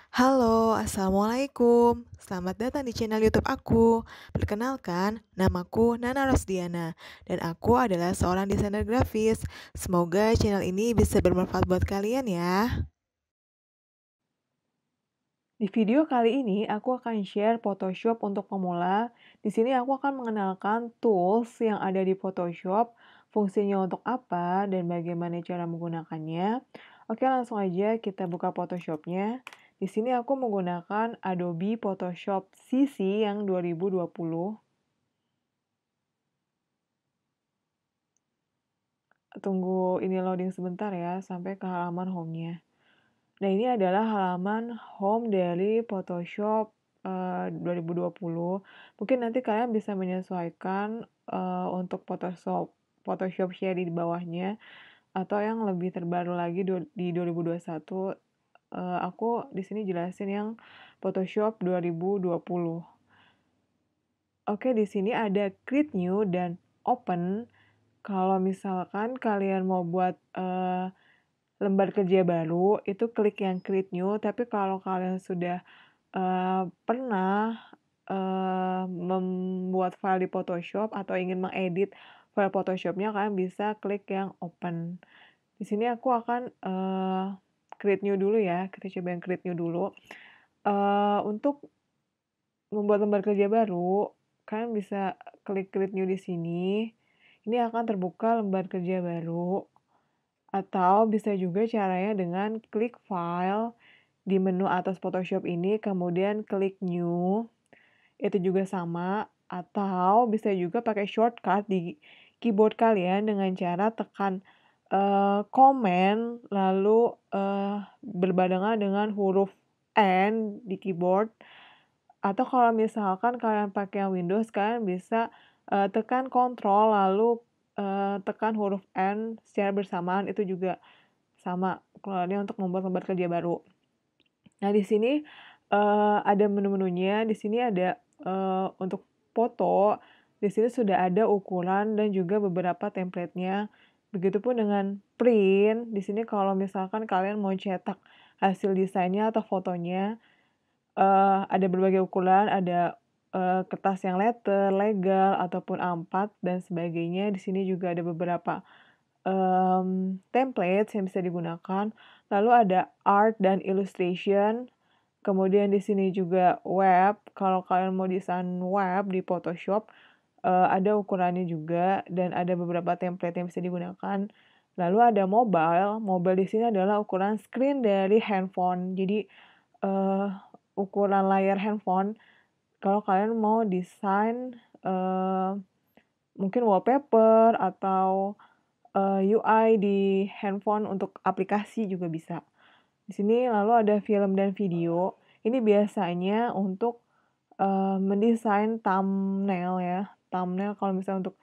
Halo, Assalamualaikum. Selamat datang di channel YouTube aku. Perkenalkan, namaku Nana Rosdiana, dan aku adalah seorang desainer grafis. Semoga channel ini bisa bermanfaat buat kalian ya. Di video kali ini aku akan share Photoshop untuk pemula. Di sini aku akan mengenalkan tools yang ada di Photoshop, fungsinya untuk apa, dan bagaimana cara menggunakannya. Oke, langsung aja kita buka Photoshopnya. Di sini aku menggunakan Adobe Photoshop CC yang 2020. Tunggu ini loading sebentar ya, sampai ke halaman home-nya. Nah, ini adalah halaman home dari Photoshop 2020. Mungkin nanti kalian bisa menyesuaikan untuk Photoshop Share di bawahnya atau yang lebih terbaru lagi di 2021. Aku di sini jelasin yang Photoshop 2020. Oke, di sini ada Create New dan Open. Kalau misalkan kalian mau buat lembar kerja baru, itu klik yang Create New, tapi kalau kalian sudah pernah membuat file di Photoshop atau ingin mengedit file Photoshop-nya, kalian bisa klik yang Open. Di sini aku akan Create New dulu ya, kita coba yang Create New dulu. Untuk membuat lembar kerja baru, kalian bisa klik Create New di sini. Ini akan terbuka lembar kerja baru. Atau bisa juga caranya dengan klik File di menu atas Photoshop ini, kemudian klik New, itu juga sama. Atau bisa juga pakai shortcut di keyboard kalian dengan cara tekan Command, lalu berbarengan dengan huruf N di keyboard. Atau kalau misalkan kalian pakai yang Windows, kalian bisa tekan Ctrl lalu tekan huruf N secara bersamaan, itu juga sama kalau ini untuk membuat lembar kerja baru. Nah, di sini ada menu-menunya. Di sini ada untuk foto, di sini sudah ada ukuran dan juga beberapa template-nya. Begitupun dengan print, di sini kalau misalkan kalian mau cetak hasil desainnya atau fotonya, ada berbagai ukuran, ada kertas yang letter, legal, ataupun A4 dan sebagainya. Di sini juga ada beberapa template yang bisa digunakan. Lalu ada art dan illustration. Kemudian di sini juga web. Kalau kalian mau desain web di Photoshop, ada ukurannya juga dan ada beberapa template yang bisa digunakan. Lalu ada mobile. Mobile di sini adalah ukuran screen dari handphone. Jadi ukuran layar handphone. Kalau kalian mau desain mungkin wallpaper atau UI di handphone untuk aplikasi juga bisa. Di sini lalu ada film dan video. Ini biasanya untuk mendesain thumbnail ya. Thumbnail kalau misalnya untuk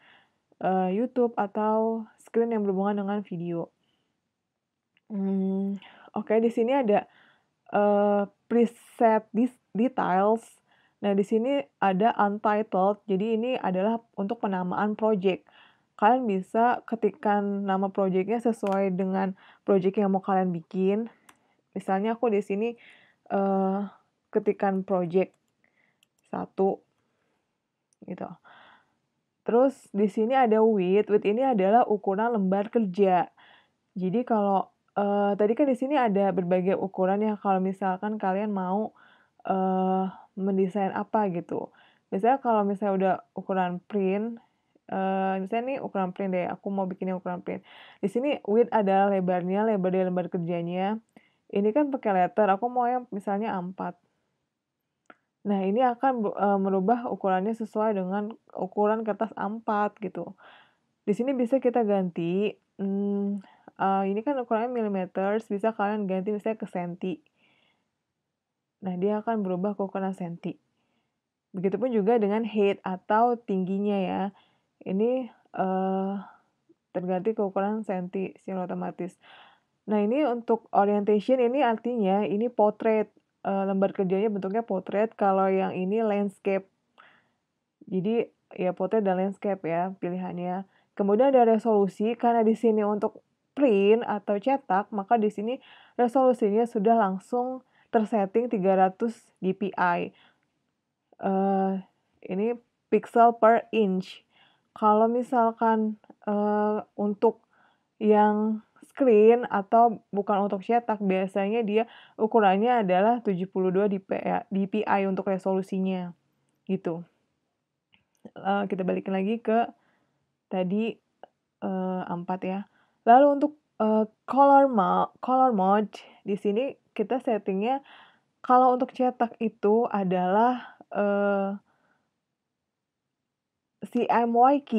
YouTube atau screen yang berhubungan dengan video. Oke, di sini ada preset details. Nah, di sini ada untitled. Jadi ini adalah untuk penamaan project. Kalian bisa ketikkan nama projectnya sesuai dengan project yang mau kalian bikin. Misalnya aku di sini eh, ketikkan project 1 gitu. Terus di sini ada width. Width ini adalah ukuran lembar kerja. Jadi kalau tadi kan di sini ada berbagai ukuran ya, kalau misalkan kalian mau mendesain apa gitu. Misalnya kalau misalnya udah ukuran print, misalnya nih ukuran print deh, aku mau bikinnya ukuran print. Di sini width adalah lebarnya, lebar dari lembar kerjanya. Ini kan pakai letter, aku mau yang misalnya A4. Nah, ini akan merubah ukurannya sesuai dengan ukuran kertas A4 gitu. Di sini bisa kita ganti, ini kan ukurannya milimeter, bisa kalian ganti misalnya ke senti. Nah, dia akan berubah ke ukuran senti. Begitupun juga dengan height atau tingginya ya. Ini terganti ke ukuran senti secara otomatis. Nah, ini untuk orientation ini artinya ini portrait, lembar kerjanya bentuknya portrait, kalau yang ini landscape. Jadi ya portrait dan landscape ya pilihannya. Kemudian ada resolusi, karena di sini untuk print atau cetak, maka di sini resolusinya sudah langsung tersetting 300 dpi. Ini pixel per inch. Kalau misalkan untuk yang screen atau bukan untuk cetak, biasanya dia ukurannya adalah 72 dpi untuk resolusinya, gitu. Kita balikin lagi ke tadi 4 ya. Lalu untuk color mode di sini kita settingnya kalau untuk cetak itu adalah CMYK.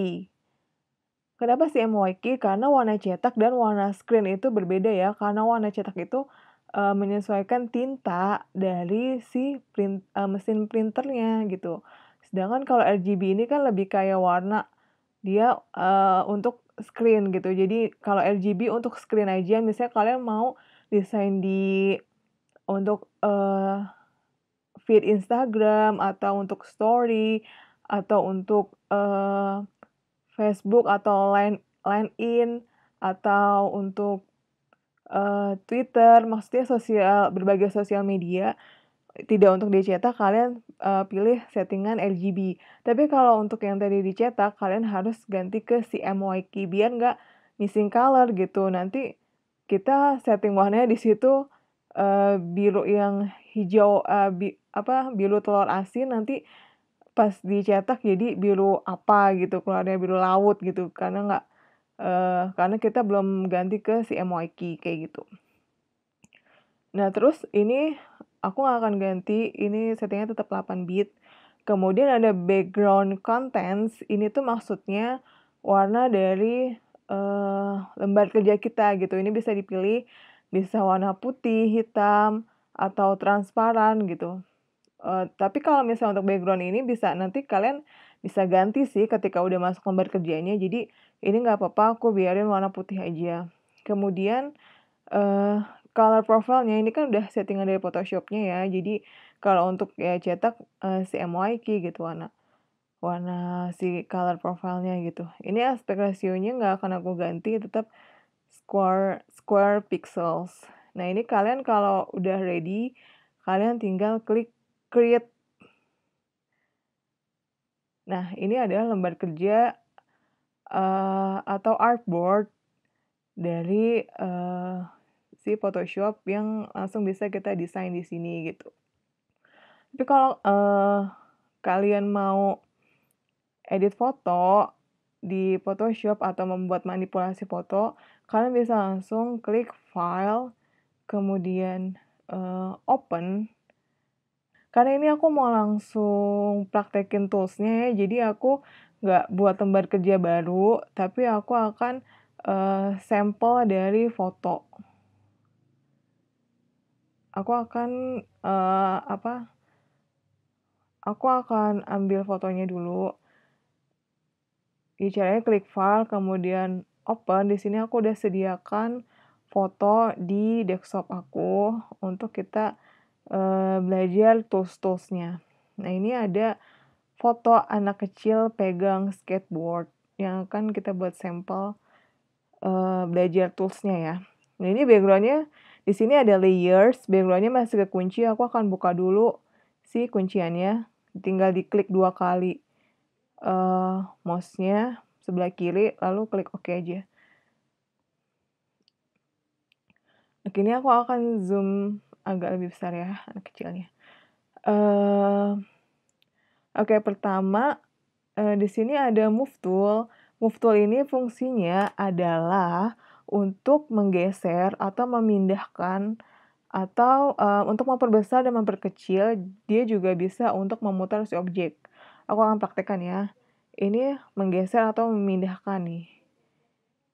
Kenapa CMYK? Karena warna cetak dan warna screen itu berbeda ya. Karena warna cetak itu menyesuaikan tinta dari si mesin printernya gitu. Sedangkan kalau RGB ini kan lebih kayak warna dia untuk screen gitu. Jadi kalau RGB untuk screen aja, misalnya kalian mau desain untuk feed Instagram atau untuk story atau untuk Facebook atau LinkedIn atau untuk Twitter, maksudnya berbagai sosial media, tidak untuk dicetak, kalian pilih settingan RGB. Tapi kalau untuk yang tadi dicetak, kalian harus ganti ke CMYK biar nggak missing color gitu. Nanti kita setting warnanya di situ biru yang hijau, biru telur asin, nanti pas dicetak jadi biru apa gitu, keluarnya biru laut gitu, karena kita belum ganti ke CMYK kayak gitu. Nah, terus ini aku nggak akan ganti, ini settingnya tetap 8 bit. Kemudian ada background contents, ini tuh maksudnya warna dari lembar kerja kita gitu. Ini bisa dipilih, bisa warna putih, hitam, atau transparan gitu. Tapi kalau misalnya untuk background ini nanti kalian bisa ganti sih ketika udah masuk lembar kerjanya. Jadi ini nggak apa-apa, aku biarin warna putih aja. Kemudian color profile-nya ini kan udah settingan dari Photoshop-nya ya. Jadi kalau untuk ya cetak CMYK gitu warna si color profile-nya gitu. Ini aspek rasionya nggak akan aku ganti, tetap square pixels. Nah, ini kalian kalau udah ready, kalian tinggal klik create. Nah, ini adalah lembar kerja atau artboard dari si Photoshop yang langsung bisa kita desain di sini gitu. Tapi kalau kalian mau edit foto di Photoshop atau membuat manipulasi foto, kalian bisa langsung klik file, kemudian open. Karena ini aku mau langsung praktekin toolsnya ya, jadi aku nggak buat lembar kerja baru, tapi aku akan sampel dari foto. Aku akan aku akan ambil fotonya dulu. Caranya klik file, kemudian open. Di sini aku udah sediakan foto di desktop aku untuk kita belajar tools-toolsnya. Nah, ini ada foto anak kecil pegang skateboard yang akan kita buat sampel belajar toolsnya ya. Nah, ini backgroundnya di sini ada layers, backgroundnya masih kekunci. Aku akan buka dulu si kunciannya. Tinggal diklik 2 kali mouse-nya sebelah kiri, lalu klik OK aja. Oke, ini aku akan zoom agak lebih besar ya, anak kecilnya. Oke, pertama di sini ada move tool. Move tool ini fungsinya adalah untuk menggeser atau memindahkan atau untuk memperbesar dan memperkecil. Dia juga bisa untuk memutar si objek. Aku akan praktekkan ya. Ini menggeser atau memindahkan nih.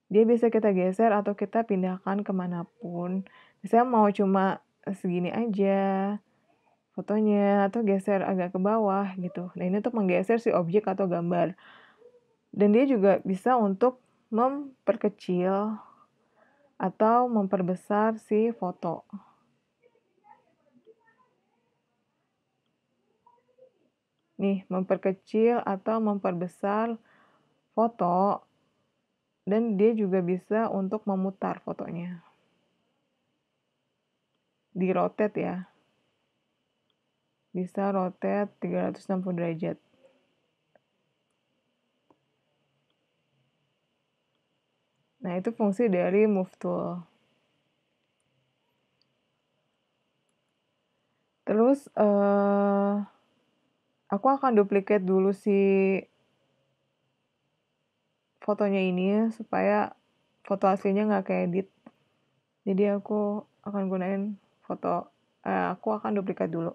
Dia bisa kita geser atau kita pindahkan kemanapun. Misalnya mau cuma segini aja fotonya, atau geser agak ke bawah gitu. Nah, ini untuk menggeser si objek atau gambar. Dan dia juga bisa untuk memperkecil atau memperbesar si foto. Nih, memperkecil atau memperbesar foto, dan dia juga bisa untuk memutar fotonya. Di rotate ya. bisa rotate 360 derajat. Nah, itu fungsi dari move tool. Terus aku akan duplicate dulu si fotonya ini supaya foto aslinya nggak keedit. Jadi aku akan gunain aku akan duplikat dulu.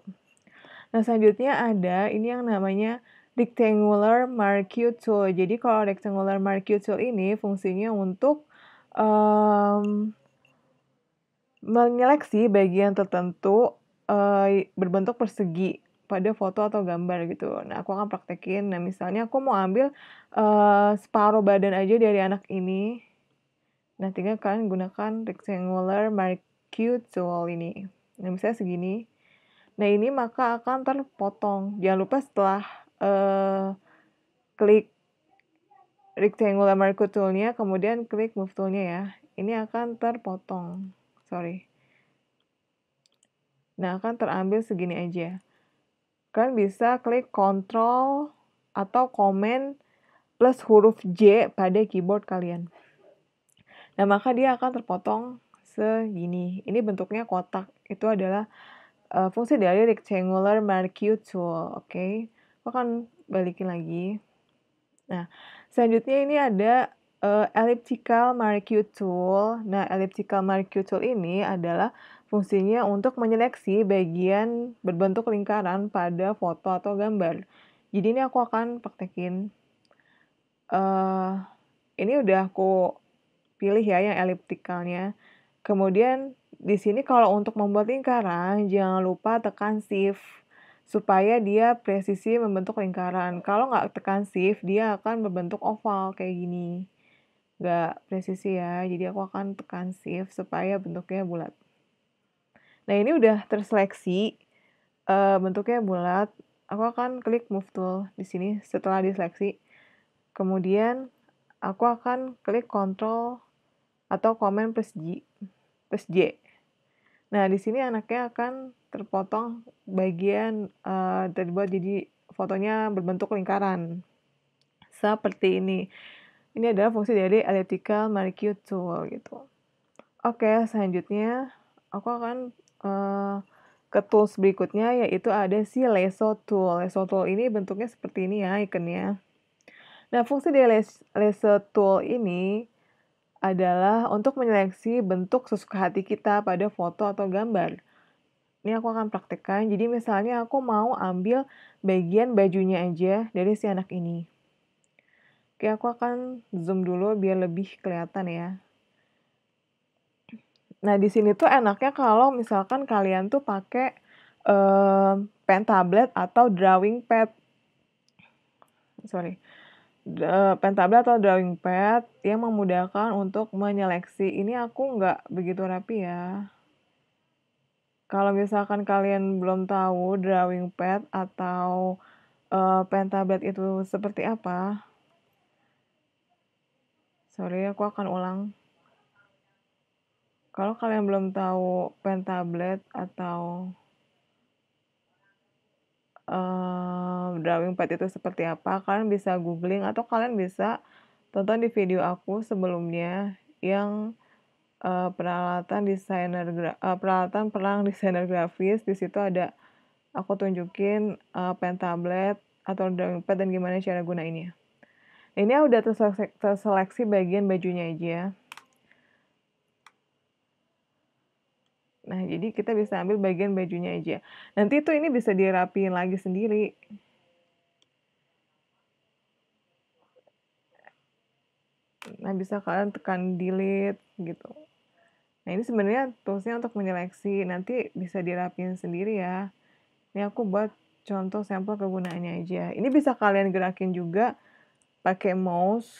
Nah, selanjutnya ada ini yang namanya rectangular marquee tool. Jadi kalau rectangular marquee tool ini fungsinya untuk menyeleksi bagian tertentu berbentuk persegi pada foto atau gambar gitu. Nah, aku akan praktekin. Nah, misalnya aku mau ambil separuh badan aja dari anak ini. Nah, tinggal kalian gunakan rectangular marquee tool ini. Nah, misalnya segini. Nah, ini maka akan terpotong. Jangan lupa setelah klik rectangular marquee tool-nya, kemudian klik move tool-nya ya. Ini akan terpotong. Sorry. Nah, akan terambil segini aja. Kalian bisa klik Ctrl atau Command plus huruf J pada keyboard kalian. Nah, maka dia akan terpotong segini. Ini bentuknya kotak. Itu adalah fungsi dari rectangular marquee tool. Oke. Aku akan balikin lagi. Nah, selanjutnya ini ada elliptical marquee tool. Nah, elliptical marquee tool ini adalah fungsinya untuk menyeleksi bagian berbentuk lingkaran pada foto atau gambar. Jadi ini aku akan praktekin. Ini udah aku pilih ya yang ellipticalnya. Kemudian di sini kalau untuk membuat lingkaran, jangan lupa tekan Shift supaya dia presisi membentuk lingkaran. Kalau nggak tekan Shift, dia akan berbentuk oval kayak gini. Nggak presisi ya, jadi aku akan tekan Shift supaya bentuknya bulat. Nah, ini udah terseleksi bentuknya bulat. Aku akan klik Move Tool di sini setelah diseleksi. Kemudian aku akan klik Ctrl atau Command plus J. Nah, di sini anaknya akan terpotong bagian terbuat jadi fotonya berbentuk lingkaran. Seperti ini. Ini adalah fungsi dari elliptical marquee tool gitu. Oke, selanjutnya aku akan ke tools berikutnya yaitu ada si lasso tool. Lasso tool ini bentuknya seperti ini ya ikonnya. Nah, fungsi dari lasso tool ini adalah untuk menyeleksi bentuk sesuka hati kita pada foto atau gambar. Ini aku akan praktekkan. Jadi misalnya aku mau ambil bagian bajunya aja dari si anak ini. Oke, aku akan zoom dulu biar lebih kelihatan ya. Nah, di sini tuh enaknya kalau misalkan kalian tuh pakai pen tablet atau drawing pad. Pen tablet atau drawing pad yang memudahkan untuk menyeleksi. Ini aku nggak begitu rapi ya. Kalau misalkan kalian belum tahu drawing pad atau pen tablet itu seperti apa, sorry aku akan ulang. Kalau kalian belum tahu pen tablet atau drawing pad itu seperti apa, kalian bisa googling atau kalian bisa tonton di video aku sebelumnya yang peralatan perang desainer grafis. Di situ ada aku tunjukin pen tablet atau drawing pad dan gimana cara gunainnya. Ini udah terseleksi bagian bajunya aja. Nah, jadi kita bisa ambil bagian bajunya aja. Nanti itu ini bisa dirapiin lagi sendiri. Nah, bisa kalian tekan delete gitu. Nah, ini sebenarnya toolsnya untuk menyeleksi. Nanti bisa dirapiin sendiri ya. Ini aku buat contoh sampel kegunaannya aja. Ini bisa kalian gerakin juga pakai mouse.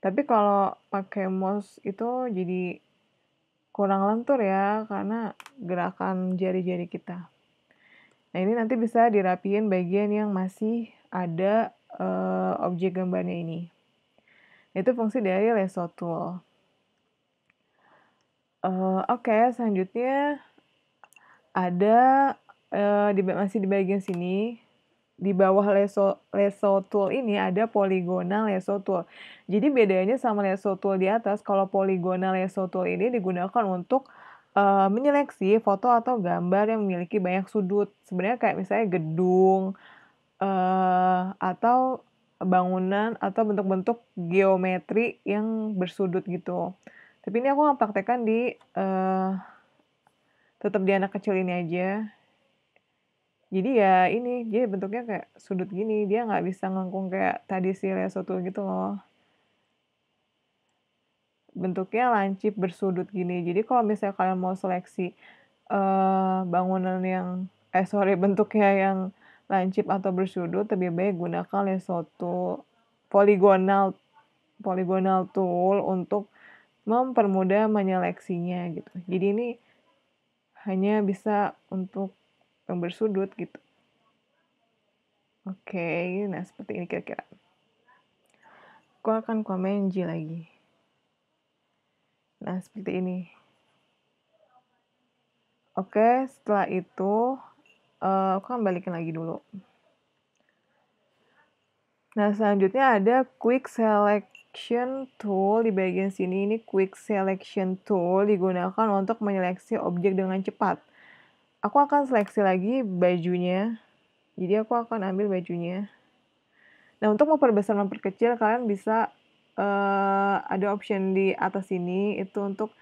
Tapi kalau pakai mouse itu jadi kurang lentur ya, karena gerakan jari-jari kita. Nah, ini nanti bisa dirapiin bagian yang masih ada objek gambarnya ini. Itu fungsi dari lasso tool. Oke, selanjutnya ada masih di bagian sini, di bawah lasso tool ini ada polygonal lasso tool. Jadi bedanya sama lasso tool di atas, kalau polygonal lasso tool ini digunakan untuk menyeleksi foto atau gambar yang memiliki banyak sudut. Sebenarnya kayak misalnya gedung, atau bangunan atau bentuk-bentuk geometri yang bersudut gitu. Tapi ini aku praktekkan di tetap di anak kecil ini aja. Jadi ya ini, dia bentuknya kayak sudut gini, dia nggak bisa ngengkung kayak tadi si lasso tool gitu loh. Bentuknya lancip bersudut gini. Jadi kalau misalnya kalian mau seleksi bangunan yang bentuknya yang lancip atau bersudut, lebih baik gunakan lasso tool, polygonal tool untuk mempermudah menyeleksinya gitu. Jadi ini hanya bisa untuk yang bersudut gitu. Oke, nah seperti ini kira-kira. Aku akan komen J lagi. Nah, seperti ini. Oke, setelah itu aku akan balikin lagi dulu. Nah, selanjutnya ada Quick Selection Tool di bagian sini. Ini Quick Selection Tool digunakan untuk menyeleksi objek dengan cepat. Aku akan seleksi lagi bajunya. Jadi aku akan ambil bajunya. Nah, untuk memperbesar memperkecil, kalian bisa ada option di atas sini, itu untuk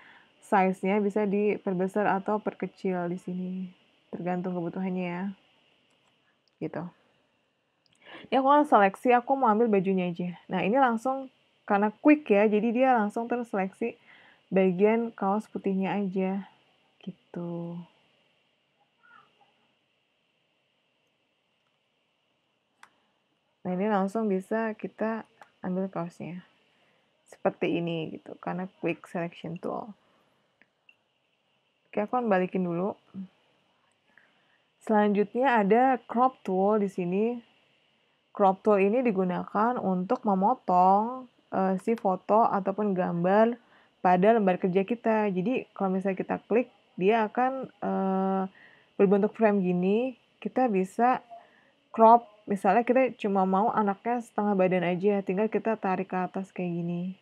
size-nya bisa diperbesar atau perkecil di sini. Tergantung kebutuhannya ya. Gitu. Ini aku akan seleksi, aku mau ambil bajunya aja. Nah, ini langsung, karena quick ya, jadi dia langsung terseleksi bagian kaos putihnya aja. Gitu. Nah, ini langsung bisa kita ambil kaosnya. Seperti ini gitu, karena quick selection tool. Oke, aku akan balikin dulu. Selanjutnya ada crop tool di sini. Crop tool ini digunakan untuk memotong si foto ataupun gambar pada lembar kerja kita. Jadi kalau misalnya kita klik, dia akan berbentuk frame gini. Kita bisa crop, misalnya kita cuma mau anaknya setengah badan aja, tinggal kita tarik ke atas kayak gini.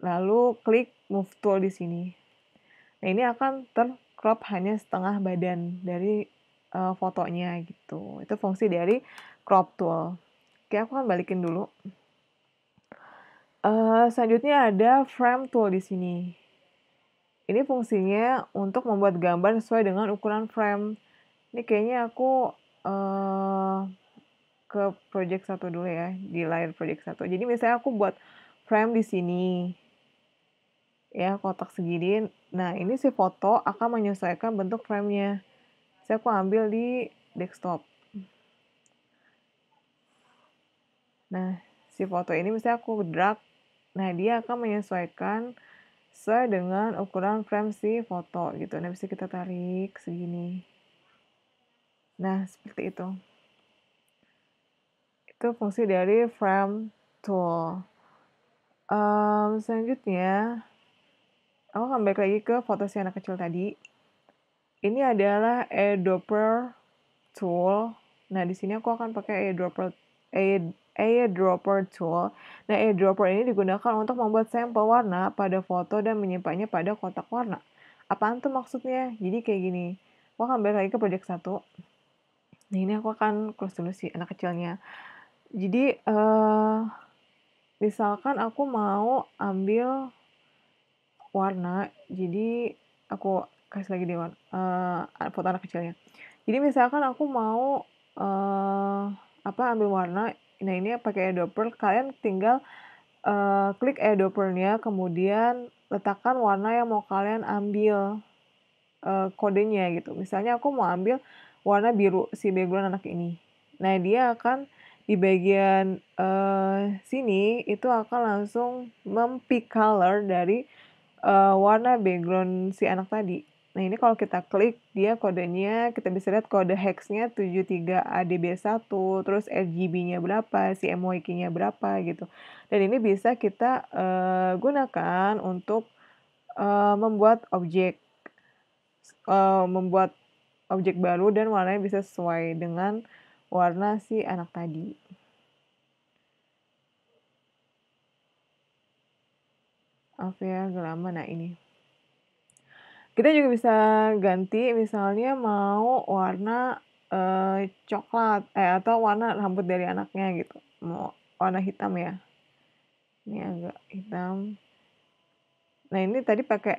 Lalu klik move tool di sini. Nah, ini akan tercrop hanya setengah badan dari fotonya gitu. Itu fungsi dari crop tool. Oke, aku akan balikin dulu. Selanjutnya ada frame tool di sini. Ini fungsinya untuk membuat gambar sesuai dengan ukuran frame. Ini kayaknya aku ke project 1 dulu ya, di layar project 1. Jadi misalnya aku buat frame di sini. Ya, kotak segini. Nah, ini si foto akan menyesuaikan bentuk frame-nya. Saya aku ambil di desktop. Nah, si foto ini misalnya aku drag. Nah, dia akan menyesuaikan sesuai dengan ukuran frame si foto gitu. Nah, bisa kita tarik segini. Nah, seperti itu. Itu fungsi dari frame tool. Selanjutnya, aku akan balik lagi ke foto si anak kecil tadi. Ini adalah eyedropper tool. Nah, di sini aku akan pakai eyedropper tool. Nah, eyedropper ini digunakan untuk membuat sampel warna pada foto dan menyimpannya pada kotak warna. Apaan tuh maksudnya? Jadi kayak gini. Aku akan balik lagi ke project 1. Nah, ini aku akan close dulu sih anak kecilnya. Jadi, misalkan aku mau ambil warna, jadi aku kasih lagi di foto anak kecilnya. Jadi misalkan aku mau ambil warna, nah ini pakai eyedropper, kalian tinggal klik eyedropper-nya, kemudian letakkan warna yang mau kalian ambil kodenya gitu. Misalnya aku mau ambil warna biru si background anak ini. Nah, dia akan di bagian sini itu akan langsung mempick color dari warna background si anak tadi. Nah, ini kalau kita klik, dia kodenya, kita bisa lihat kode hex-nya 73ADB1, terus RGB-nya berapa, si CMYK-nya berapa gitu. Dan ini bisa kita gunakan untuk membuat objek, membuat objek baru dan warnanya bisa sesuai dengan warna si anak tadi. Maaf ya, agak lama. Nah, ini. Kita juga bisa ganti misalnya mau warna coklat atau warna rambut dari anaknya gitu. Mau warna hitam ya. Ini agak hitam. Nah, ini tadi pakai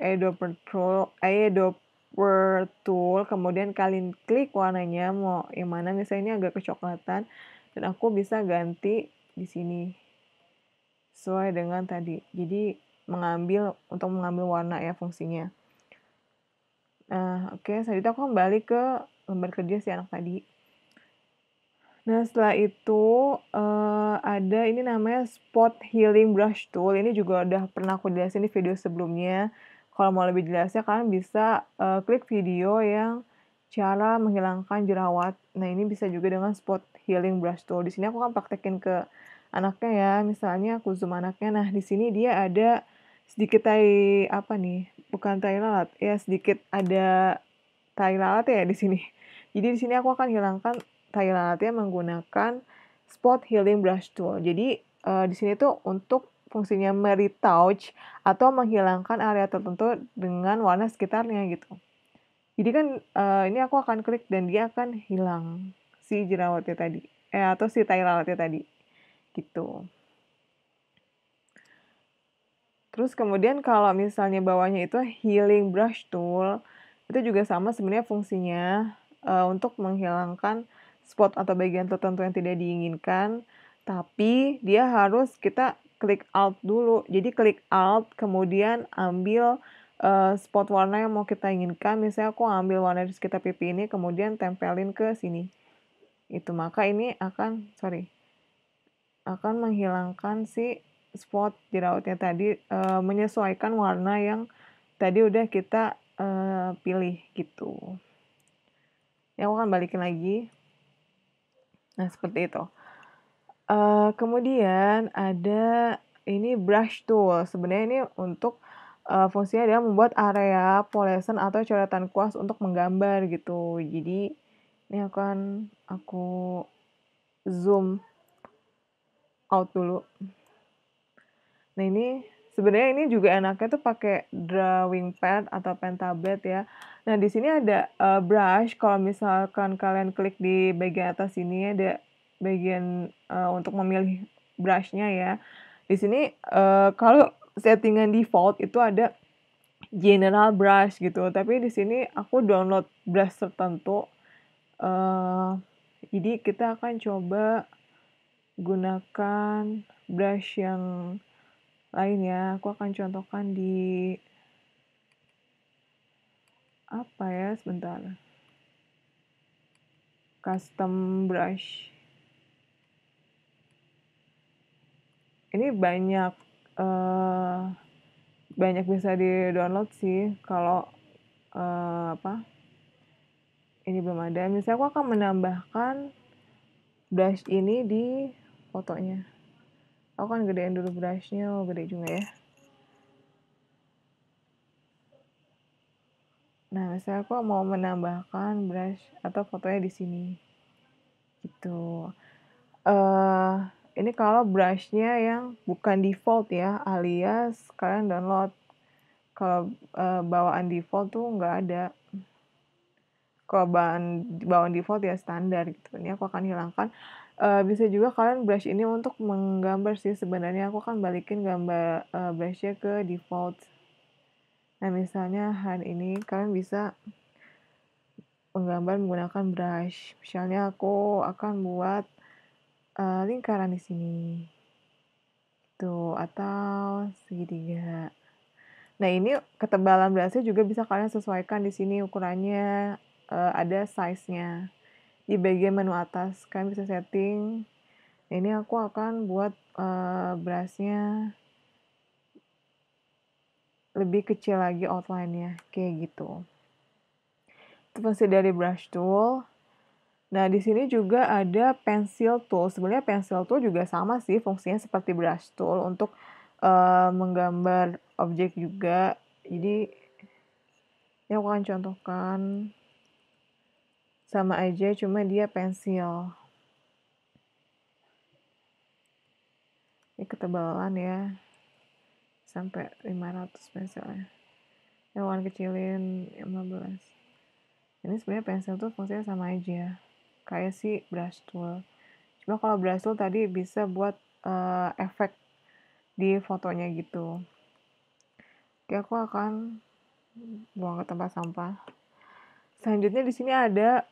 eyedropper tool, kemudian kalian klik warnanya mau yang mana, misalnya ini agak kecoklatan dan aku bisa ganti di sini sesuai dengan tadi. Jadi untuk mengambil warna ya fungsinya. Nah, oke, selanjutnya aku kembali ke lembar kerja si anak tadi. Nah, setelah itu ada ini namanya Spot Healing Brush Tool. Ini juga udah pernah aku jelasin di video sebelumnya. Kalau mau lebih jelasnya kalian bisa klik video yang cara menghilangkan jerawat. Nah, ini bisa juga dengan Spot Healing Brush Tool. Di sini aku kan praktekin ke anaknya ya. Misalnya aku zoom anaknya. Nah, di sini dia ada sedikit bukan tai lalat. Ya, sedikit ada tai lalat ya di sini. Jadi di sini aku akan hilangkan tai lalatnya menggunakan Spot Healing Brush Tool. Jadi di sini tuh untuk fungsinya meretouch atau menghilangkan area tertentu dengan warna sekitarnya gitu. Jadi kan ini aku akan klik dan dia akan hilang si jerawatnya tadi. Atau si tai lalatnya tadi. Gitu. Terus kemudian kalau misalnya bawahnya itu Healing Brush Tool, itu juga sama sebenarnya fungsinya untuk menghilangkan spot atau bagian tertentu yang tidak diinginkan, tapi dia harus kita klik Alt dulu. Jadi klik Alt, kemudian ambil spot warna yang mau kita inginkan. Misalnya aku ambil warna di sekitar pipi ini, kemudian tempelin ke sini. Itu maka ini akan menghilangkan si spot jerawatnya tadi, menyesuaikan warna yang tadi udah kita pilih gitu. Ini aku akan balikin lagi. Nah, seperti itu. Kemudian ada ini brush tool. Sebenarnya ini untuk fungsinya adalah membuat area polesan atau coretan kuas untuk menggambar gitu. Jadi ini akan aku zoom out dulu. Nah, ini sebenarnya ini juga enaknya tuh pakai drawing pad atau pen tablet ya. Nah, di sini ada brush. Kalau misalkan kalian klik di bagian atas sini ada bagian untuk memilih brushnya ya. Di sini kalau settingan default itu ada general brush gitu. Tapi di sini aku download brush tertentu. Jadi kita akan coba gunakan brush yang lain ya. Aku akan contohkan di sebentar. Custom brush. Ini banyak bisa di-download sih kalau ini belum ada. Misalnya aku akan menambahkan brush ini di fotonya. Aku kan gedein dulu brushnya, gede juga ya. Nah, misalnya aku mau menambahkan brush atau fotonya di sini. Gitu. Ini kalau brushnya yang bukan default ya, alias kalian download. Kalau bawaan default tuh nggak ada. Kalau bawaan default ya standar gitu. Ini aku akan hilangkan. Bisa juga kalian brush ini untuk menggambar sih. Sebenarnya aku akan balikin gambar brushnya ke default. Nah, misalnya hari ini kalian bisa menggambar menggunakan brush. Misalnya aku akan buat lingkaran di sini. Tuh, atau segitiga. Nah, ini ketebalan brushnya juga bisa kalian sesuaikan di sini ukurannya, ada size-nya. Di bagian menu atas kalian bisa setting. Ini aku akan buat brushnya lebih kecil lagi outline-nya, kayak gitu. Itu fungsi dari brush tool. Nah, di sini juga ada pencil tool. Sebenarnya pencil tool juga sama sih fungsinya seperti brush tool untuk menggambar objek juga. Jadi, ini aku akan contohkan. sama aja, cuma dia pensil. Ini ketebalan ya, sampai 500 pensilnya. Warna kecilin 15. Ini sebenarnya pensil tuh fungsinya sama aja, kayak si brush tool. Cuma kalau brush tool tadi bisa buat efek di fotonya gitu. Oke, aku akan buang ke tempat sampah. Selanjutnya di sini ada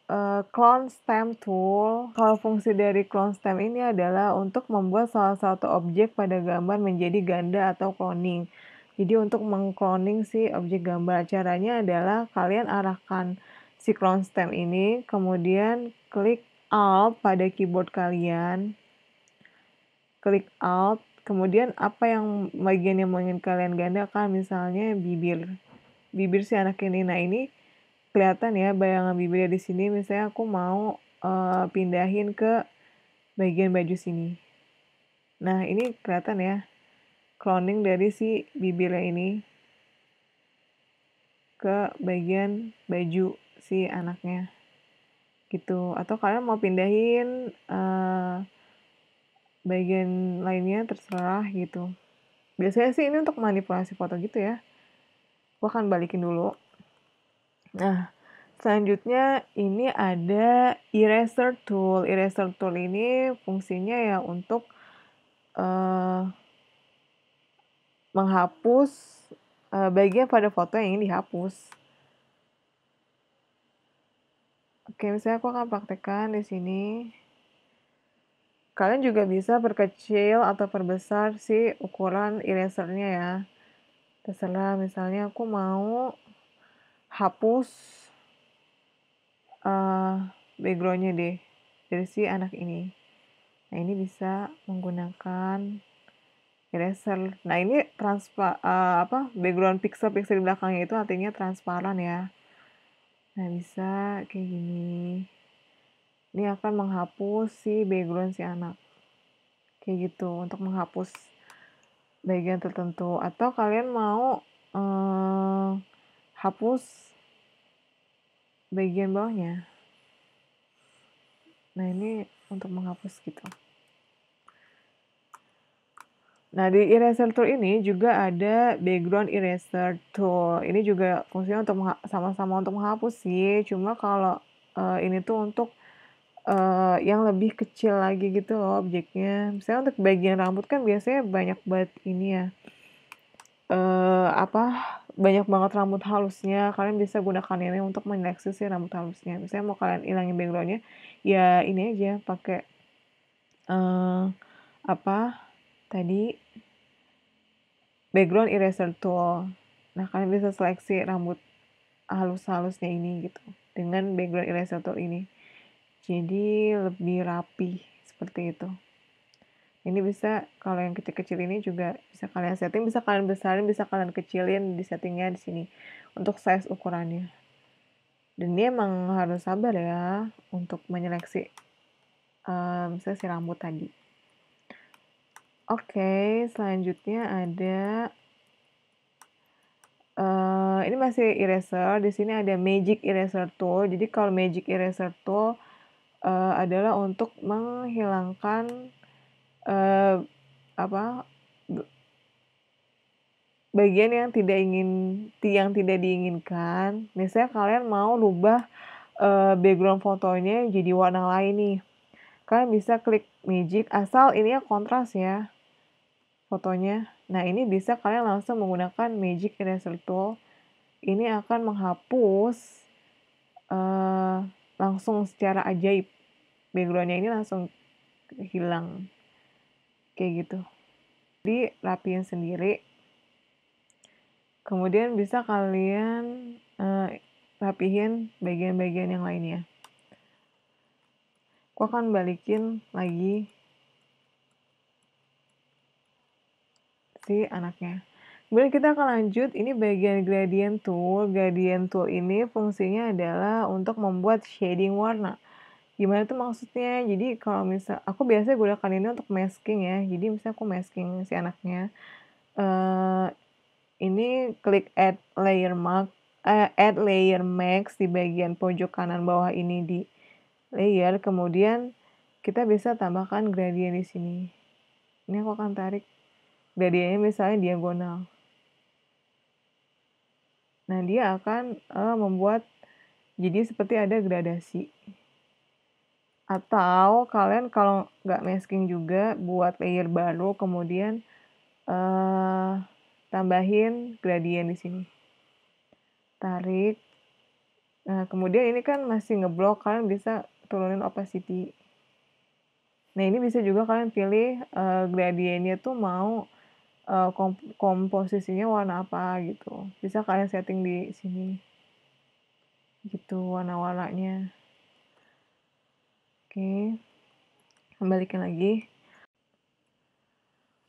clone stamp tool. Kalau fungsi dari clone stamp ini adalah untuk membuat salah satu objek pada gambar menjadi ganda atau cloning. Jadi untuk mengcloning si objek gambar, caranya adalah kalian arahkan si clone stamp ini, kemudian klik Alt pada keyboard kalian. Klik Alt, kemudian apa yang bagian yang ingin kalian gandakan, misalnya bibir. Bibir si anak ini. Nah, ini kelihatan ya bayangan bibirnya di sini. Misalnya aku mau pindahin ke bagian baju sini. Nah, ini kelihatan ya cloning dari si bibirnya ini ke bagian baju si anaknya gitu. Atau kalian mau pindahin bagian lainnya, terserah gitu. Biasanya sih ini untuk manipulasi foto gitu ya. Aku akan balikin dulu. Nah, selanjutnya ini ada eraser tool. Eraser tool ini fungsinya ya untuk menghapus bagian pada foto yang ingin dihapus. Oke, misalnya aku akan praktekkan di sini. Kalian juga bisa perkecil atau perbesar si ukuran erasernya ya. Terserah, misalnya aku mau hapus backgroundnya deh dari si anak ini. Nah, ini bisa menggunakan eraser. Nah, ini background pixel-pixel di belakangnya itu artinya transparan ya. Nah, bisa kayak gini. Ini akan menghapus si background si anak. Kayak gitu, untuk menghapus bagian tertentu. Atau kalian mau hapus bagian bawahnya. Nah, ini untuk menghapus gitu. Nah, di eraser tool ini juga ada background eraser tool. Ini juga fungsinya untuk sama-sama untuk menghapus sih. Cuma kalau ini tuh untuk yang lebih kecil lagi gitu loh objeknya. Misalnya untuk bagian rambut kan biasanya banyak banget ini ya. Banyak banget rambut halusnya. Kalian bisa gunakan ini untuk menyeleksi si rambut halusnya. Misalnya mau kalian ilangin backgroundnya, ya ini aja pakai tadi background eraser tool. Nah, kalian bisa seleksi rambut halus-halusnya ini gitu dengan background eraser tool ini. Jadi lebih rapi seperti itu. Ini bisa, kalau yang kecil-kecil ini juga bisa kalian setting, bisa kalian besarin, bisa kalian kecilin di settingnya di sini untuk size ukurannya. Dan ini emang harus sabar ya untuk menyeleksi misalnya si rambut tadi. Oke, selanjutnya ada ini masih eraser. Di sini ada magic eraser tool. Jadi kalau magic eraser tool adalah untuk menghilangkan bagian yang tidak diinginkan. Misalnya kalian mau rubah background fotonya jadi warna lain nih. Kalian bisa klik magic, asal ini ya kontras ya fotonya. Nah, ini bisa kalian langsung menggunakan magic eraser tool. Ini akan menghapus langsung secara ajaib. Backgroundnya ini langsung hilang. Kayak gitu. Jadi rapiin sendiri. Kemudian bisa kalian rapihin bagian-bagian yang lainnya. Aku akan balikin lagi si anaknya. Kemudian kita akan lanjut, ini bagian gradient tool. Gradient tool ini fungsinya adalah untuk membuat shading warna. Gimana tuh maksudnya? Jadi kalau misal, aku biasanya gunakan ini untuk masking ya. Jadi misalnya aku masking si anaknya. Ini klik add layer mask. add layer max di bagian pojok kanan bawah ini di layer, kemudian kita bisa tambahkan gradient di sini. Ini aku akan tarik gradiennya misalnya diagonal. Nah, dia akan membuat jadi seperti ada gradasi. Atau kalian kalau nggak masking juga, buat layer baru, kemudian tambahin gradient di sini. Tarik. Nah, kemudian ini kan masih ngeblok, kalian bisa turunin opacity. Nah, ini bisa juga kalian pilih gradientnya tuh mau komposisinya warna apa gitu. Bisa kalian setting di sini. Gitu warna-warnanya. Oke. Kembalikan lagi.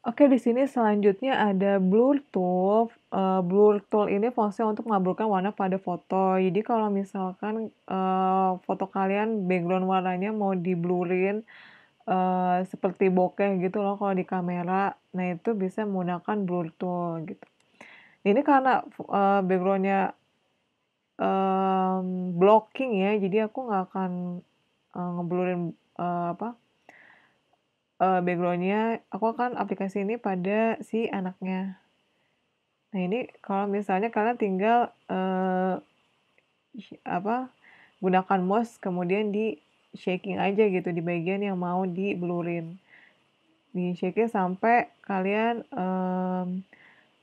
Oke, di sini selanjutnya ada blur tool. Blur tool ini fungsinya untuk mengaburkan warna pada foto. Jadi kalau misalkan foto kalian background warnanya mau di-blurin seperti bokeh gitu loh kalau di kamera. Nah, itu bisa menggunakan blur tool gitu. Ini karena backgroundnya blocking ya, jadi aku nggak akan ngeblurin backgroundnya. Aku akan aplikasi ini pada si anaknya. Nah, ini kalau misalnya kalian tinggal gunakan mouse kemudian di shaking aja gitu di bagian yang mau di-blurin. Di shaking sampai kalian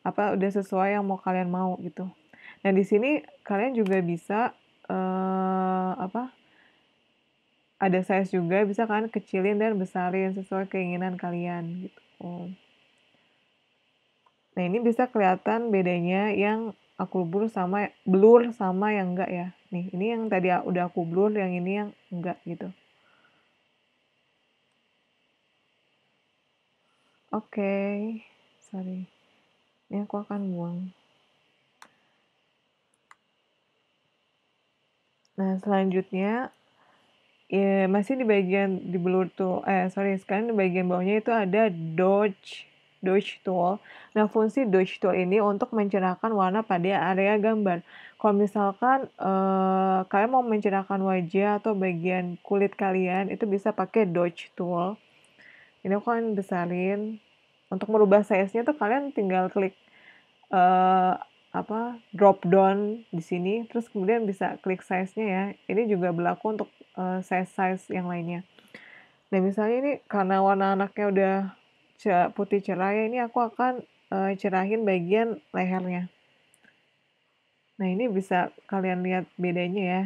udah sesuai yang mau kalian mau gitu. Nah, di sini kalian juga bisa ada size juga, bisa kalian kecilin dan besarin sesuai keinginan kalian gitu. Nah, ini bisa kelihatan bedanya yang aku blur sama yang enggak ya. Nih, ini yang tadi udah aku blur, yang ini yang enggak gitu. Oke, sorry. Ini aku akan buang. Nah, selanjutnya ya masih di bagian di blur tuh. Sekarang di bagian bawahnya itu ada Dodge tool. Nah, fungsi Dodge tool ini untuk mencerahkan warna pada area gambar. Kalau misalkan kalian mau mencerahkan wajah atau bagian kulit kalian, itu bisa pakai Dodge tool. Ini aku akan besarin. Untuk merubah size-nya tuh kalian tinggal klik drop down di sini, terus kemudian bisa klik size-nya ya. Ini juga berlaku untuk size-size yang lainnya. Nah, misalnya ini karena warna anaknya udah putih cerah ya, ini aku akan cerahin bagian lehernya. Nah, ini bisa kalian lihat bedanya ya.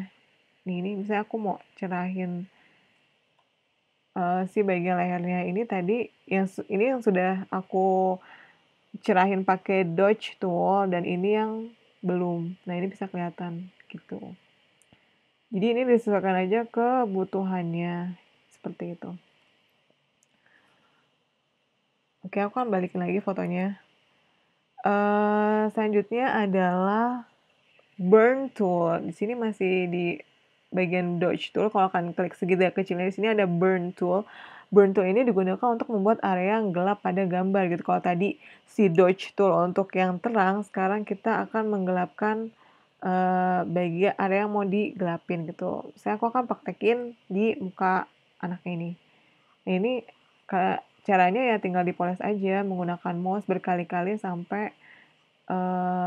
Nih, ini misalnya aku mau cerahin si bagian lehernya. Ini tadi ini yang sudah aku cerahin pakai Dodge tool dan ini yang belum. Nah, ini bisa kelihatan gitu. Jadi ini disesuaikan aja kebutuhannya seperti itu. Oke, aku akan balikin lagi fotonya. Selanjutnya adalah burn tool. Di sini masih di bagian Dodge tool. Kalau kalian klik segitiga kecilnya di sini ada burn tool. Burn tool ini digunakan untuk membuat area yang gelap pada gambar gitu. Kalau tadi si Dodge tool untuk yang terang, sekarang kita akan menggelapkan bagian area yang mau digelapin gitu. Saya aku akan praktekin di muka anaknya ini. Nah, ini caranya ya tinggal dipoles aja menggunakan mouse berkali-kali sampai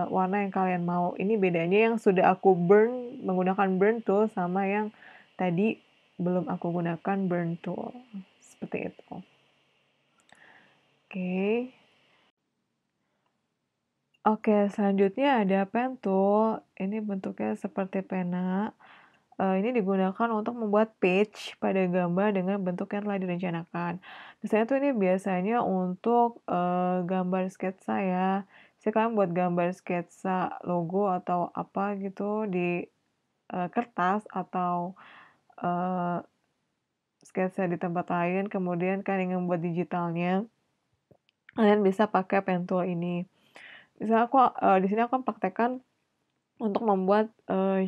warna yang kalian mau. Ini bedanya yang sudah aku burn menggunakan burn tool sama yang tadi belum aku gunakan burn tool. Seperti itu. Oke. Oke, selanjutnya ada pen tool. Ini bentuknya seperti pena. Ini digunakan untuk membuat page pada gambar dengan bentuk yang telah direncanakan. Misalnya tuh ini biasanya untuk gambar sketsa ya. Misalnya kalian buat gambar sketsa logo atau apa gitu di kertas atau sketsa di tempat lain, kemudian kalian ingin membuat digitalnya, kalian bisa pakai pen tool ini. Misalnya aku di sini aku praktekkan untuk membuat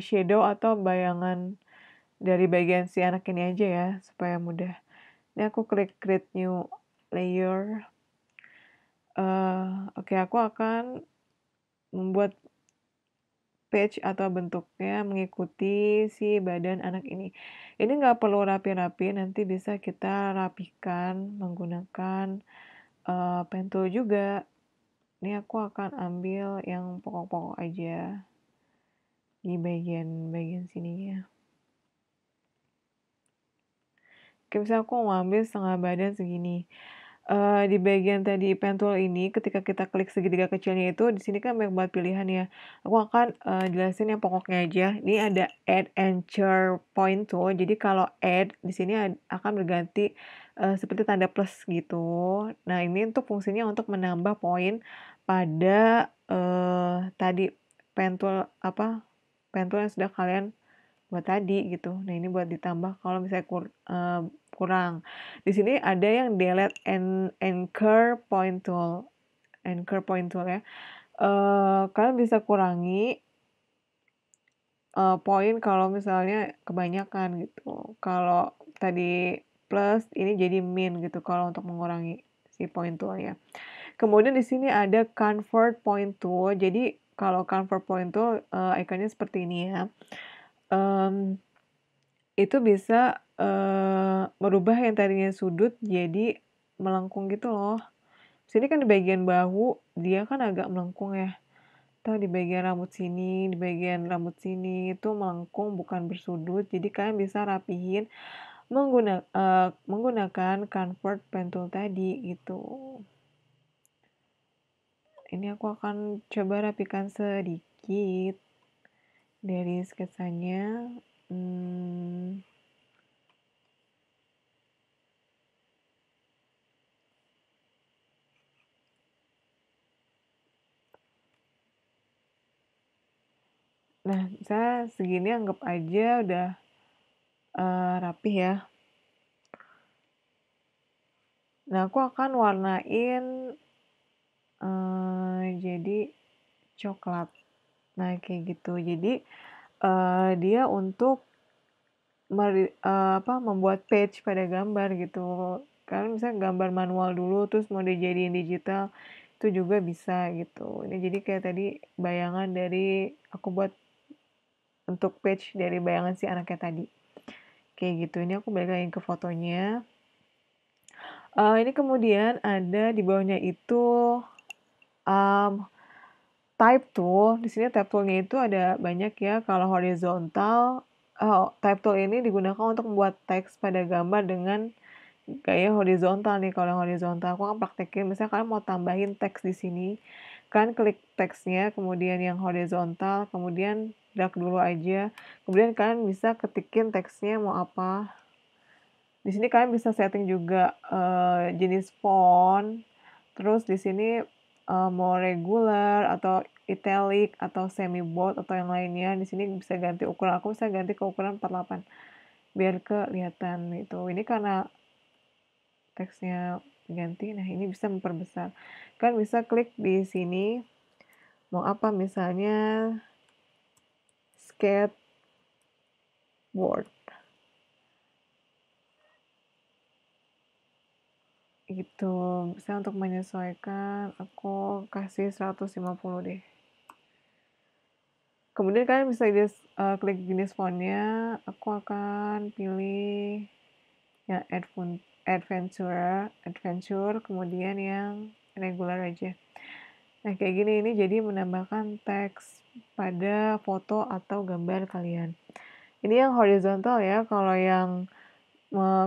shadow atau bayangan dari bagian si anak ini aja ya, supaya mudah. Ini aku klik create new layer. Oke, aku akan membuat patch atau bentuknya mengikuti si badan anak ini. Ini nggak perlu rapi-rapi, nanti bisa kita rapikan menggunakan, pen tool juga. Ini aku akan ambil yang pokok-pokok aja di bagian-bagian sininya. Oke, misalnya aku mau ambil setengah badan segini. Di bagian tadi pen tool ini ketika kita klik segitiga kecilnya itu di sini kan banyak banget pilihan ya. Aku akan, jelasin yang pokoknya aja. Ini ada add anchor point tool. Jadi kalau add di sini akan berganti, seperti tanda plus gitu. Nah, ini untuk fungsinya untuk menambah poin pada, tadi pen tool yang sudah kalian buat tadi gitu. Nah, ini buat ditambah kalau misalnya kurang. Di sini ada yang delete anchor point tool. Anchor point tool ya. Kalian bisa kurangi poin kalau misalnya kebanyakan gitu. Kalau tadi plus, ini jadi min gitu kalau untuk mengurangi si point tool-nya. Kemudian di sini ada convert point tool. Jadi kalau convert point tool, ikonnya seperti ini ya. Itu bisa, merubah yang tadinya sudut jadi melengkung gitu loh. Sini kan di bagian bahu, dia kan agak melengkung ya. Atau di bagian rambut sini, di bagian rambut sini itu melengkung bukan bersudut. Jadi kalian bisa rapihin menggunakan convert pen tool tadi gitu. Ini aku akan coba rapikan sedikit dari sketsanya. Nah, misalnya segini anggap aja udah rapih ya. Nah, aku akan warnain jadi coklat. Nah, kayak gitu. Jadi dia untuk membuat patch pada gambar gitu. Kalian misalnya gambar manual dulu terus mau dijadiin digital itu juga bisa gitu. Ini jadi kayak tadi bayangan dari aku buat untuk patch dari bayangan si anaknya tadi. Kayak gitu. Ini aku balik lagi ke fotonya. Ini kemudian ada di bawahnya itu type tool. Di sini type tool-nya itu ada banyak ya. Kalau horizontal, type tool ini digunakan untuk membuat teks pada gambar dengan gaya horizontal nih. Kalau yang horizontal, aku akan praktekin. Misalnya kalian mau tambahin teks di sini, kalian klik teksnya, kemudian yang horizontal, kemudian drag dulu aja. Kemudian kalian bisa ketikin teksnya mau apa. Di sini kalian bisa setting juga jenis font. Terus di sini mau regular atau italic atau semi bold atau yang lainnya. Di sini bisa ganti ukuran. Aku bisa ganti ke ukuran 48 biar kelihatan itu. Ini karena teksnya ganti. Nah, ini bisa memperbesar. Kalian bisa klik di sini mau apa misalnya skateboard. Gitu. Misalnya untuk menyesuaikan aku kasih 150 deh. Kemudian kalian bisa klik jenis fontnya. Aku akan pilih yang adventure, kemudian yang regular aja. Nah, kayak gini ini jadi menambahkan teks pada foto atau gambar kalian. Ini yang horizontal ya. Kalau yang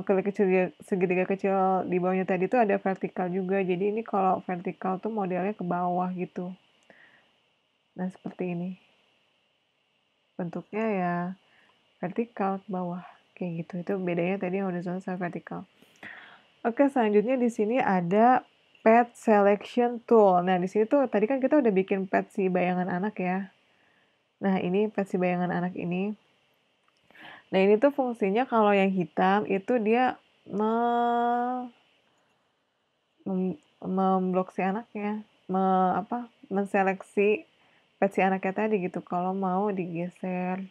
klik segitiga kecil di bawahnya tadi itu ada vertikal juga. Jadi ini kalau vertikal tuh modelnya ke bawah gitu. Nah, seperti ini. Bentuknya ya vertikal ke bawah kayak gitu. Itu bedanya tadi horizontal sama vertikal. Oke, selanjutnya di sini ada pet selection tool. Nah, di sini tuh tadi kan kita udah bikin pet si bayangan anak ya. Nah, ini pet si bayangan anak ini. Nah, ini tuh fungsinya kalau yang hitam itu dia memblok si anaknya, menseleksi pet si anaknya tadi gitu. Kalau mau digeser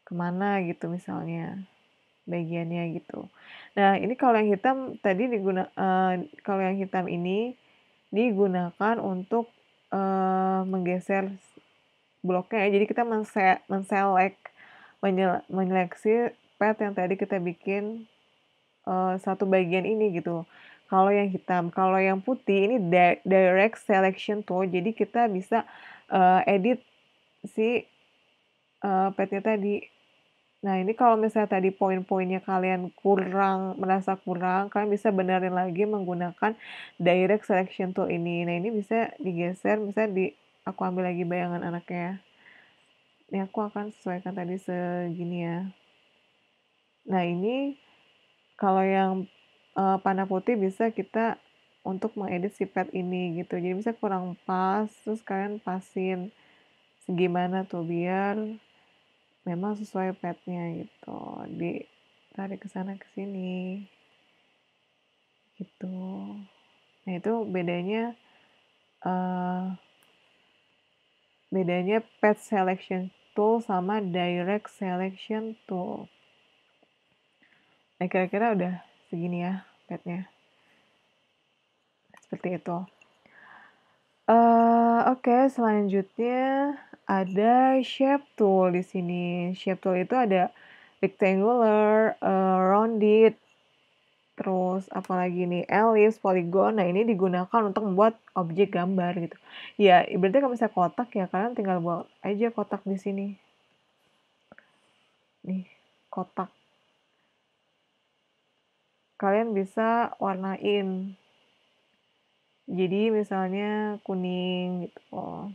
kemana gitu misalnya bagiannya gitu. Nah, ini kalau yang hitam tadi kalau yang hitam ini digunakan untuk menggeser bloknya ya. Jadi kita menyeleksi pet yang tadi kita bikin satu bagian ini gitu. Kalau yang hitam, kalau yang putih ini direct selection tool. Jadi kita bisa edit si petnya tadi. Nah, ini kalau misalnya tadi poin-poinnya kalian merasa kurang, kalian bisa benerin lagi menggunakan direct selection tool ini. Nah, ini bisa digeser, misalnya aku ambil lagi bayangan anaknya. Ini aku akan sesuaikan tadi segini ya. Nah, ini kalau yang panah putih bisa kita untuk mengedit si pet ini gitu. Jadi bisa kurang pas, terus kalian pasin segimana tuh biar memang sesuai petnya gitu. Ditarik ke sana ke sini. Gitu. Nah, itu bedanya pet selection tool sama direct selection tool. Nah, kira-kira udah segini ya petnya. Seperti itu. Oke, selanjutnya ada shape tool di sini. Shape tool itu ada rectangular, rounded, terus apalagi nih, ellipse, polygon. Nah, ini digunakan untuk membuat objek gambar gitu. Ya, berarti kalau misalnya kotak ya kalian tinggal buat aja kotak di sini. Nih, kotak. Kalian bisa warnain. Jadi misalnya kuning gitu.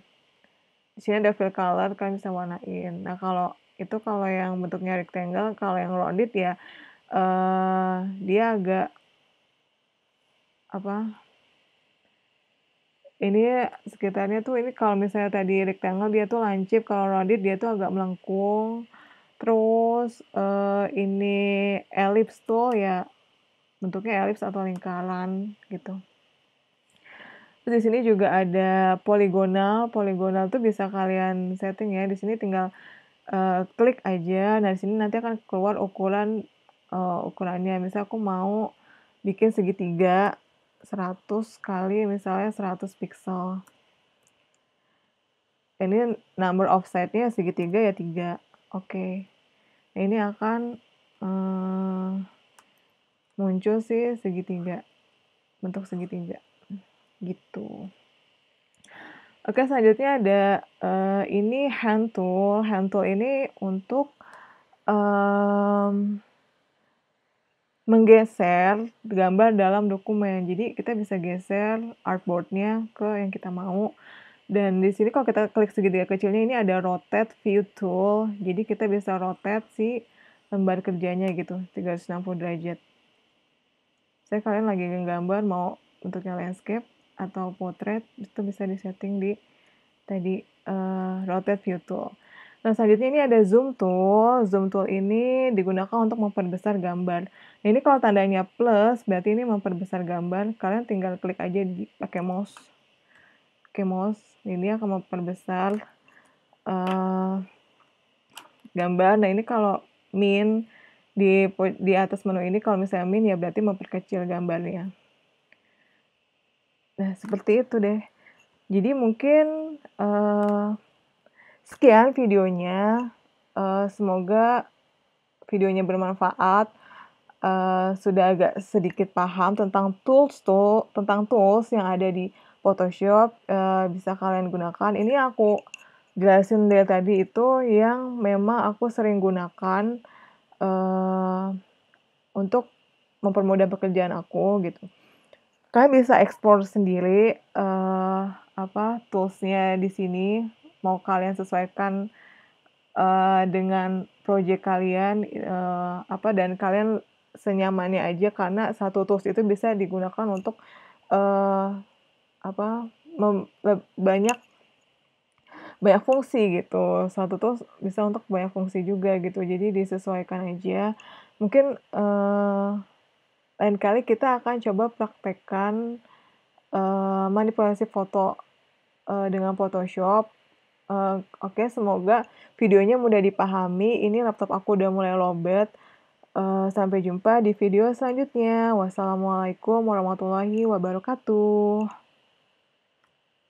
Di sini ada fill color, kalian bisa warnain. Nah, kalau yang bentuknya rectangle, kalau yang rounded ya dia agak ini sekitarnya tuh, ini kalau misalnya tadi rectangle dia tuh lancip, kalau rounded dia tuh agak melengkung. Terus ini ellipse tuh ya bentuknya ellipse atau lingkaran gitu. Terus di sini juga ada polygonal. Polygonal tuh bisa kalian setting ya. Di sini tinggal klik aja. Nah, di sini nanti akan keluar ukurannya. Misal aku mau bikin segitiga 100 kali misalnya 100 pixel. Ini number of side-nya segitiga ya 3. Oke. Nah, ini akan muncul sih segitiga. Bentuk segitiga. Gitu. Oke, selanjutnya ada ini hand tool. Hand tool ini untuk menggeser gambar dalam dokumen. Jadi kita bisa geser artboard-nya ke yang kita mau. Dan di sini kalau kita klik segitiga kecilnya ini ada rotate view tool. Jadi kita bisa rotate si lembar kerjanya gitu, 360 derajat. Saya kalian lagi gambar mau bentuknya landscape atau portrait, itu bisa disetting di tadi rotate view tool. Nah, selanjutnya ini ada zoom tool. Zoom tool ini digunakan untuk memperbesar gambar. Nah, ini kalau tandanya plus berarti ini memperbesar gambar. Kalian tinggal klik aja pakai mouse. Ini akan memperbesar gambar. Nah, ini kalau min di atas menu ini kalau misalnya min ya berarti memperkecil gambarnya. Nah, seperti itu deh. Jadi mungkin sekian videonya. Semoga videonya bermanfaat. Sudah agak sedikit paham tentang tools yang ada di Photoshop, bisa kalian gunakan. Ini aku jelasin dari tadi itu yang memang aku sering gunakan untuk mempermudah pekerjaan aku gitu. Kalian bisa ekspor sendiri toolsnya di sini. Mau kalian sesuaikan dengan project kalian dan kalian senyamannya aja, karena satu tools itu bisa digunakan untuk banyak fungsi gitu. Satu tools bisa untuk banyak fungsi juga gitu. Jadi disesuaikan aja. Mungkin lain kali kita akan coba praktekkan manipulasi foto dengan Photoshop. Oke, semoga videonya mudah dipahami. Ini laptop aku udah mulai lowbat. Sampai jumpa di video selanjutnya. Wassalamualaikum warahmatullahi wabarakatuh.